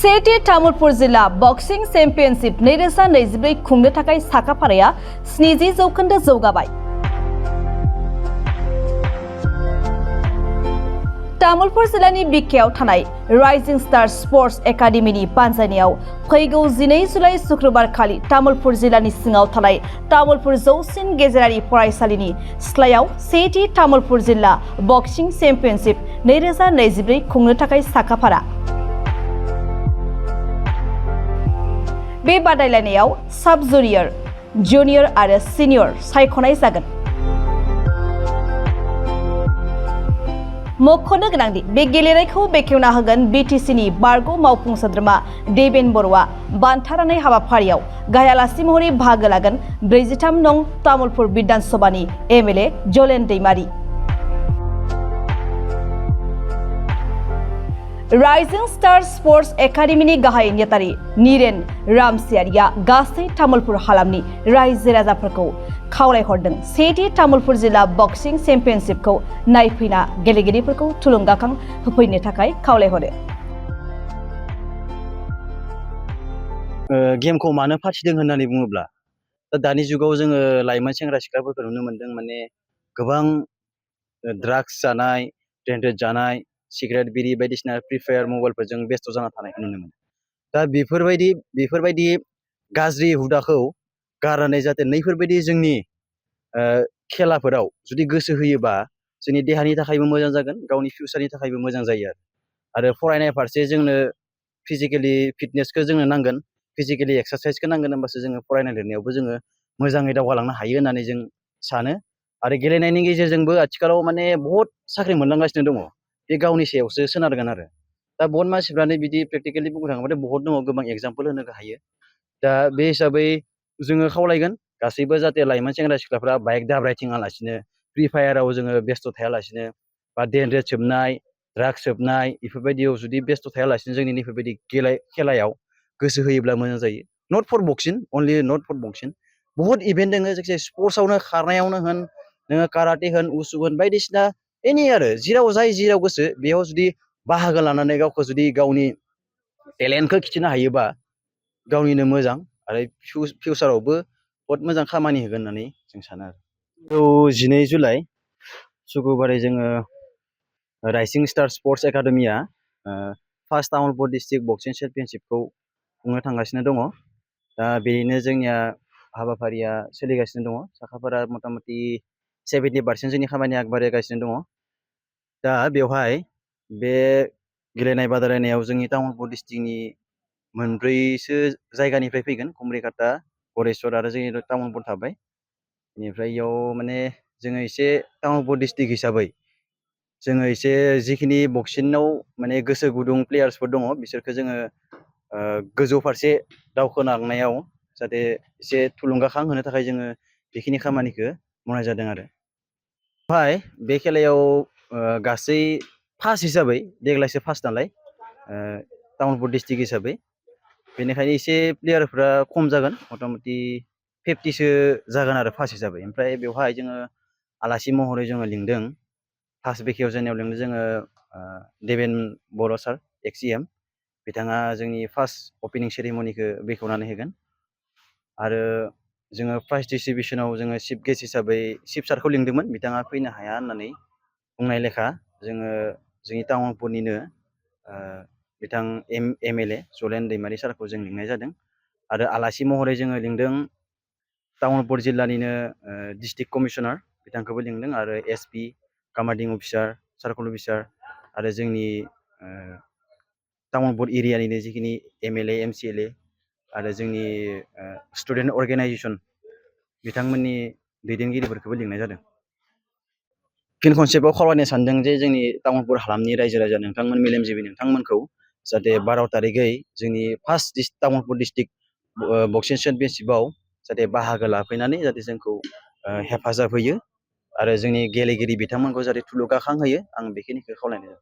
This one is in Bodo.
सेथि तामुलपुर जिल्ला बक्सिं चेम्पियनशिप 2024 खुंनो थाखाय साखाफाराया 70% जौगाबाय। तामुलपुर जिल्लानि बिखायाव थानाय राइजिं स्टार स्पर्ट्स एकाडेमीनि बानजायनायाव फैगौ 12 जुलाइ शुक्रबारखालि तामुलपुर जिल्लानि सिङाव थानाय तामुलपुर जौसिन गेजेरारि फरायसालिनि सिथ्लायाव सेथि तामुलपुर जिल्ला बक्सिं चेम्पियनशिप 2024 खुंनो थाखाय साखाफारा। बे बादायलायनायाव साब जुनियर, जुनियर आरो सिनियर सायख'नाय जागोन। मख'नो गोनांदि बे गेलेनायखौ बेखेवना होगोन बिटिसिनि बारग' मावफुं सोद्रोमा देबेन बर'आ बान्था राननाय हाबाफारियाव गाहाय आलासि महरै बाहागो लागोन 43 नं तामुलपुर बिधान सभानि एमएलए जलेन दैमारी। राइजिं स्टार स्पर्ट्स एकाडेमीनि गाहाय नेतारि नीरेन रामसियारिया गासै तामुलपुर हालामनि रायजो राजाफोरखौ खावलायहरदों सेथि तामुलपुर जिल्ला बक्सिं चेम्पियनशिपखौ नायफैना गेलेगिरिफोरखौ थुलुंगाखां होफैनो थाखाय खावलायहरो। गेमखौ मानो फाथिदों होननानै बुङोब्ला दानि जुगाव जोङो लाइमोन सेंग्रा सिख्लाफोरखौ नुनो मोन्दों, माने गोबां ड्राग्स जानाय, ड्रेन्डेड जानाय, सिगारेट बिरि बायदिसिना फ्रि फायार मबाइलफोरजों बेस्थ' जाना थानायखौ नुनो मोनो। दा बेफोरबायदि गाज्रि हुदाखौ गारनानै जाहाथे नैफोरबायदि जोंनि खेलाफोराव जुदि गोसो होयोबा जोंनि देहानि थाखायबो मोजां जागोन, गावनि फिउचारनि थाखायबो मोजां जायो आरो फरायनाय फारसे जोंनो फिजिकेलि फिटनेसखौ जोंनो नांगोन, फिजिकेलि एक्सारसाइसखौ नांगोन, होमबासो जोङो फरायनाय लिरनायावबो जोङो मोजाङै दावगालांनो हायो होननानै जों सानो। आरो गेलेनायनि गेजेरजोंबो आथिखालाव माने बहुत साख्रि मोनलांगासिनो दङ। बे गावनि सायावसो सोनारगोन आरो दा बहुत मानसिफ्रानो बिदि प्रेक्टिकेलि बुंनो थाङोबाथाय बहुत दङ, गोबां एग्जाम्पल होनो हायो। दा बे हिसाबै जोङो खावलायगोन गासैबो जाहाथे लाइमोन सेंग्रा सिख्लाफ्रा बाइक दाब्रायथिङालासिनो, फ्रि फायाराव जोङो बेस्थ' थायालासिनो, बा ड्रेन्डेड सोबनाय, ड्राग्स सोबनाय बेफोरबायदियाव जुदि बेस्थ' थायालासिनो जोंनि नैफोरबायदि खेलायाव गोसो होयोब्ला मोजां जायो। नट फर बक्सिं अनलि, नट फर बक्सिं, बहुत इभेन्ट दङ, जायखिजाया स्पर्ट्सआवनो खारनायावनो होन, नोङो काराटे होन, उसु होन, बायदिसिना एनि आरो जेराव गोसो बेयाव जुदि बाहागो लानानै गावखौ जुदि गावनि टेलेन्टखौ खिथिनो हायोबा गावनिनो मोजां आरो फिउचारावबो बहुत मोजां खामानि होगोन होननानै जों सानो आरो। 12 जुलाइ शुक्रबारै जोङो राइजिं स्टार स्पर्ट्स एकाडेमिया फार्स्ट तामुलपुर डिस्ट्रिक्ट बक्सिं चेम्पियनशिपखौ खुंनो थांगासिनो दङ। दा बेनो जोंनिया हाबाफारिया सोलिगासिनो दङ। साखाफोरा मथा मथि 70% जोंनि खामानिया आगबारायगासिनो दङ। दा बेवहाय बे गेलेनाय बादायलायनायाव जोंनि तामुलपुर डिस्ट्रिक्टनि मोनब्रैसो जायगानिफ्राय फैगोन, कुमरिकाटा, गरेस्वर आरो जोंनि तामुलपुर थाबाय। बेनिफ्राय इयाव माने जोङो एसे तामुलपुर डिस्ट्रिक्ट हिसाबै जोङो एसे जिखिनि बक्सिंआव माने गोसो गुदुं प्लेयार्सफोर दङ बिसोरखौ जोङो गोजौ फारसे दावखोलांनायाव जाहाथे एसे थुलुंगाखां होनो थाखाय जोङो बेखिनि खामानिखौ मावनाय जादों आरो। ओमफ्राय बे खेलायाव गासै फार्स्ट हिसाबै देग्लायसो फार्स्ट नालाय तामुलपुर डिस्ट्रिक्ट हिसाबै, बेनिखायनो एसे प्लेयारफ्रा खम जागोन, मथा मथि 50सो जागोन आरो फार्स्ट हिसाबै। ओमफ्राय बेवहाय जोङो आलासि महरै जोङो लिंदों, फार्स्ट बेखेव जेननायाव लिंदों जोङो देबेन बर' सार, एक्स-CM, बिथाङा जोंनि फार्स्ट अपेनिं सेरेमनिखौ बेखेवनानै होगोन। आरो जोङो फार्स्ट डिस्ट्रिबिउसनाव जोङो चिफ गेस्ट हिसाबै चिफ सारखौ लिंदोंमोन, बिथाङा फैनो हाया होननानै बुंनाय लेखा जोङो जोंनि तामुलपुरनिनो बिथां एमएलए जलेन दैमारी सारखौ जों लिंनाय जादों। आरो आलासि महरै जोङो लिंदों तामुलपुर जिल्लानिनो डिस्ट्रिक्ट कमिशनार बिथांखौबो लिंदों, आरो SP, commanding officer, circle officer, आरो जोंनि तामुलपुर एरियानिनो जिखिनि एमएलए, एमसिएलए आरो जोंनि स्टुडेन्ट अर्गेनाइजेसन बिथांमोननि दैदेनगिरिफोरखौबो लिंनाय जादों। फिन खनसेबाव खावलायनो सानदों जे जोंनि तामुलपुर हालामनि रायजो राजा नोंथांमोन, मेलेमजिबि नोंथांमोनखौ जाहाथे 12 तारिखै जोंनि फार्स्ट तामुलपुर डिस्ट्रिक्ट बक्सिं चेम्पियनशिपआव जाहाथे बाहागो लाफैनानै जाहाथे जोंखौ हेफाजाब होयो आरो जोंनि गेलेगिरि बिथांमोनखौ जाहाथे थुलुंगाखां होयो, आं बेखिनिखौ खावलायनाय जाबाय।